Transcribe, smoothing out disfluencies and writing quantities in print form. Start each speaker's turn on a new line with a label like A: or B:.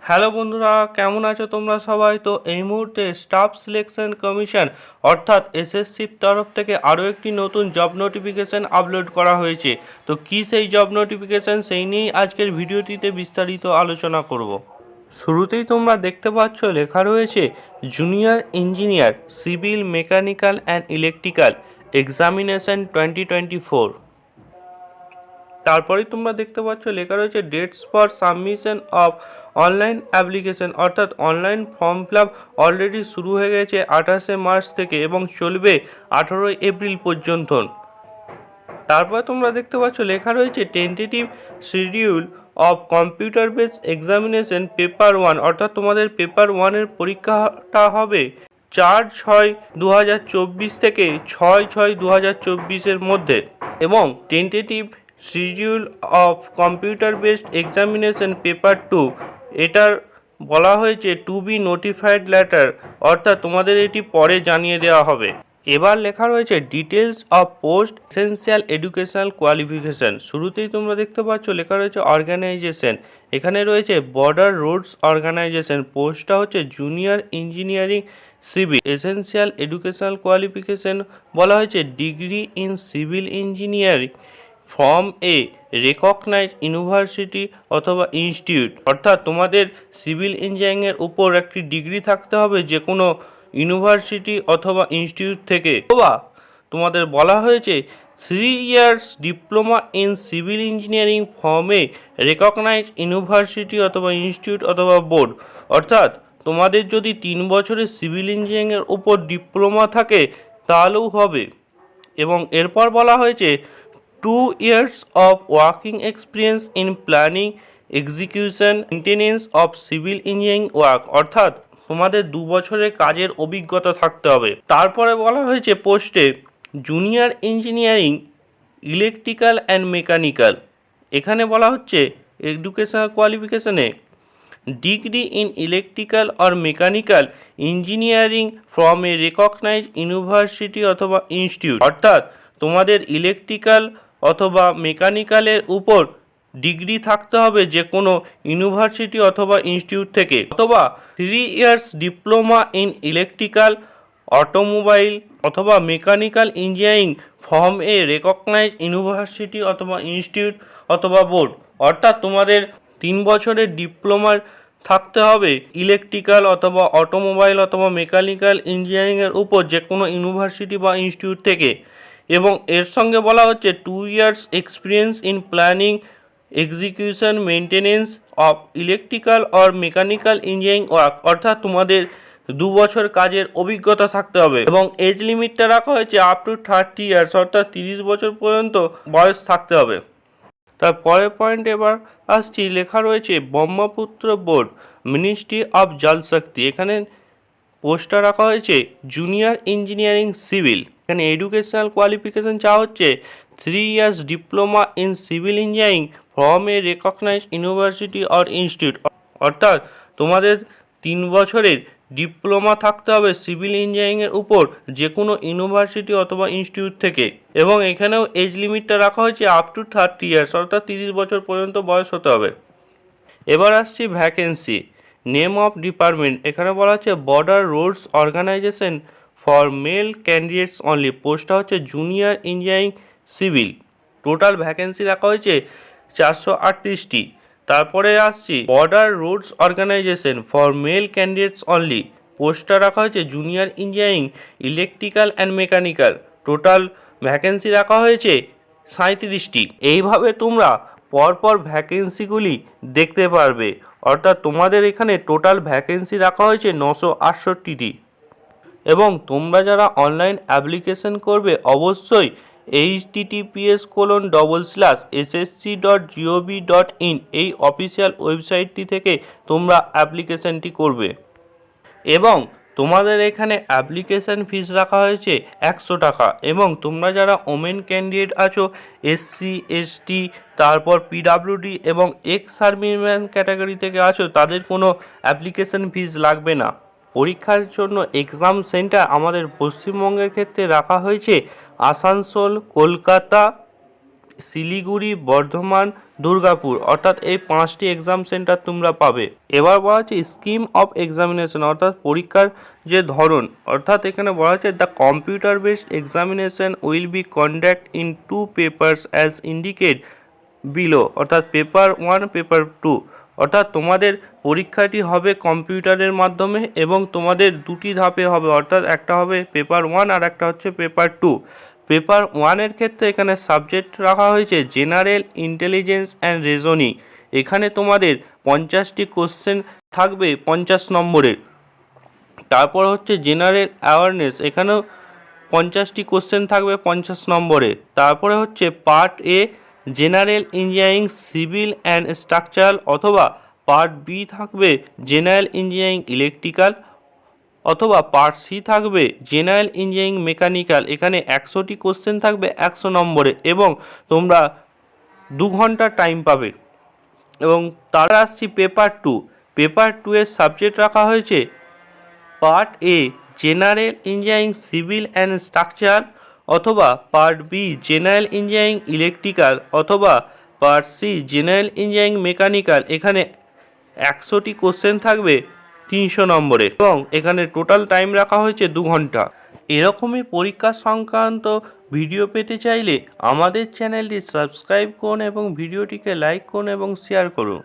A: Hello বন্ধুরা, কেমন আছো তোমরা সবাই? তো এই মুহূর্তে স্টাফ সিলেকশন কমিশন অর্থাৎ এসএসসির তরফ থেকে আরও একটি নতুন জব নোটিফিকেশান আপলোড করা হয়েছে। তো কী সেই জব নোটিফিকেশান, সেই নিয়েই আজকের ভিডিওটিতে বিস্তারিত আলোচনা করব। শুরুতেই তোমরা দেখতে পাচ্ছ লেখা রয়েছে junior engineer civil mechanical and electrical examination 2024। তারপরেই তোমরা দেখতে পাচ্ছ লেখা রয়েছে dates for submission of online application, অর্থাৎ online form fill up already শুরু হয়ে গেছে 28শে মার্চ থেকে এবং চলবে 18ই এপ্রিল পর্যন্ত। তারপর তোমরা দেখতে পাচ্ছ লেখা রয়েছে tentative schedule of computer base examination paper 1, অর্থাৎ তোমাদের পেপার 1-এর পরীক্ষাটা হবে 4/6/2024 থেকে 6/6/2024 মধ্যে, এবং tentative schedule of computer based examination paper 2 এটার বলা হয়েছে টু বি নোটিফাইড লেটার, অর্থাৎ তোমাদের এটি পরে জানিয়ে দেওয়া হবে। এবার লেখা রয়েছে details of post essential educational qualification. শুরুতেই তোমরা দেখতে পাচ্ছ লেখা রয়েছে অর্গানাইজেশন, এখানে রয়েছে বর্ডার রোডস অর্গানাইজেশন, পোস্টটা হচ্ছে junior engineering civil. Essential educational qualification বলা হয়েছে degree in civil engineering from a recognised university অথবা ইনস্টিটিউট, অর্থাৎ তোমাদের সিভিল ইঞ্জিনিয়ারিংয়ের উপর একটি ডিগ্রি থাকতে হবে যে কোনো ইউনিভার্সিটি অথবা ইনস্টিটিউট থেকে, অথবা তোমাদের বলা হয়েছে 3 years diploma in civil engineering from a recognised university অথবা ইনস্টিটিউট অথবা বোর্ড, অর্থাৎ তোমাদের যদি 3 বছরের সিভিল ইঞ্জিনিয়ারিংয়ের উপর ডিপ্লোমা থাকে তাহলেও হবে। এবং এরপর বলা হয়েছে 2 years of working experience in planning, execution, maintenance of civil engineering work, অর্থাৎ তোমাদের 2 বছরের কাজের অভিজ্ঞতা থাকতে হবে। তারপরে বলা হয়েছে পোস্টে junior engineering electrical and mechanical, এখানে বলা হচ্ছে এডুকেশনাল কোয়ালিফিকেশনে degree in electrical or mechanical engineering from a recognised university অথবা ইনস্টিটিউট, অর্থাৎ তোমাদের ইলেকট্রিক্যাল অথবা মেকানিক্যালের উপর ডিগ্রি থাকতে হবে যে কোনো ইউনিভার্সিটি অথবা ইনস্টিটিউট থেকে, অথবা 3 years diploma in electrical automobile অথবা mechanical engineering from a recognised university অথবা ইনস্টিটিউট অথবা বোর্ড, অর্থাৎ তোমাদের 3 বছরের ডিপ্লোমা থাকতে হবে ইলেকট্রিক্যাল অথবা অটোমোবাইল অথবা মেকানিক্যাল ইঞ্জিনিয়ারিংয়ের উপর যে কোনো ইউনিভার্সিটি বা ইনস্টিটিউট থেকে, এবং এর সঙ্গে বলা হচ্ছে 2 years experience in planning, execution, maintenance of electrical or mechanical engineering work, অর্থাৎ তোমাদের 2 বছর কাজের অভিজ্ঞতা থাকতে হবে। এবং এজ লিমিটটা রাখা হয়েছে আপ টু 30 ইয়ার্স, অর্থাৎ 30 বছর পর্যন্ত বয়স থাকতে হবে। তার পরের পয়েন্ট এবার আসছি, লেখা রয়েছে ব্রহ্মপুত্র বোর্ড মিনিস্ট্রি অফ জল শক্তি, এখানে পোস্টটা রাখা হয়েছে জুনিয়র ইঞ্জিনিয়ারিং সিভিল, এখানে এডুকেশনাল কোয়ালিফিকেশান চাওয়া হচ্ছে 3 years diploma in civil engineering from a recognised university or institute, অর্থাৎ তোমাদের 3 বছরের ডিপ্লোমা থাকতে হবে সিভিল ইঞ্জিনিয়ারিংয়ের উপর যে কোনো ইউনিভার্সিটি অথবা ইনস্টিটিউট থেকে, এবং এখানেও এজ লিমিটটা রাখা হয়েছে আপ টু 30 ইয়ার্স, অর্থাৎ 30 বছর পর্যন্ত বয়স হতে হবে। এবার আসছি ভ্যাকেন্সি, নেম অফ ডিপার্টমেন্ট, এখানে বলা হচ্ছে border roads organisation for male candidates only, পোস্টটা হচ্ছে junior engineering civil, total vacancy রাখা হয়েছে 438টি। তারপরে আসছি border roads organisation for male candidates only, পোস্টটা রাখা হয়েছে junior engineering electrical and mechanical, total vacancy রাখা হয়েছে 37টি। এইভাবে তোমরা পরপর ভ্যাকেন্সিগুলি দেখতে পারবে, অর্থাৎ তোমাদের এখানে টোটাল ভ্যাকেন্সি রাখা হয়েছে 968টি। এবং তোমরা যারা অনলাইন অ্যাপ্লিকেশন করবে অবশ্যই https://ssc.gov.in এই অফিসিয়াল ওয়েবসাইটটি থেকে তোমরা অ্যাপ্লিকেশনটি করবে। এবং তোমাদের এখানে অ্যাপ্লিকেশান ফিস রাখা হয়েছে 100 টাকা, এবং তোমরা যারা ওমেন ক্যান্ডিডেট আছো এসসি এসটি তারপর পিডাব্লিউডি এবং এক্স সার্ভিসম্যান ক্যাটাগরি থেকে আছো তাদের কোনো অ্যাপ্লিকেশান ফিস লাগবে না। পরীক্ষার জন্য এক্সাম সেন্টার আমাদের পশ্চিমবঙ্গের ক্ষেত্রে রাখা হয়েছে আসানসোল, কলকাতা শিলিগুড়ি, বর্ধমান, দুর্গাপুর, অর্থাৎ এই 5টি এক্সাম সেন্টার তোমরা পাবে। এবার বলা হচ্ছে স্কিম অফ এক্সামিনেশন, অর্থাৎ পরীক্ষার যে ধরন, অর্থাৎ এখানে বলা হচ্ছে the computer based examination will be conduct in 2 papers as indicate below, অর্থাৎ পেপার 1, পেপার 2, অর্থাৎ তোমাদের পরীক্ষাটি হবে কম্পিউটারের মাধ্যমে এবং তোমাদের 2টি ধাপে হবে, অর্থাৎ একটা হবে পেপার 1 আর একটা হচ্ছে পেপার 2। পেপার 1-এর ক্ষেত্রে এখানে সাবজেক্ট রাখা হয়েছে জেনারেল ইন্টেলিজেন্স অ্যান্ড রিজনিং। এখানে তোমাদের 50টি কোশ্চেন থাকবে 50 নম্বরের। তারপর হচ্ছে জেনারেল অ্যাওয়ারনেস, এখানেও 50টি কোশ্চেন থাকবে 50 নম্বরে। তারপরে হচ্ছে part A general engineering civil and structural, অথবা পার্ট বি থাকবে জেনারেল ইঞ্জিনিয়ারিং ইলেকট্রিক্যাল, অথবা পার্ট সি থাকবে জেনারেল ইঞ্জিনিয়ারিং মেকানিক্যাল। এখানে 100টি কোশ্চেন থাকবে 100 নম্বরে এবং তোমরা 2 ঘন্টা টাইম পাবে। এবং তার আসছি পেপার 2। পেপার 2 এর সাবজেক্ট রাখা হয়েছে part A general engineering civil and structure, অথবা part B general engineering electrical, অথবা part C general engineering mechanical. এখানে 100টি কোশ্চেন থাকবে 300 নম্বরে এবং এখানে টোটাল টাইম রাখা হয়েছে 2 ঘন্টা। এরকমই পরীক্ষা সংক্রান্ত ভিডিও পেতে চাইলে আমাদের চ্যানেলটি সাবস্ক্রাইব করুন এবং ভিডিওটিকে লাইক করুন এবং শেয়ার করুন।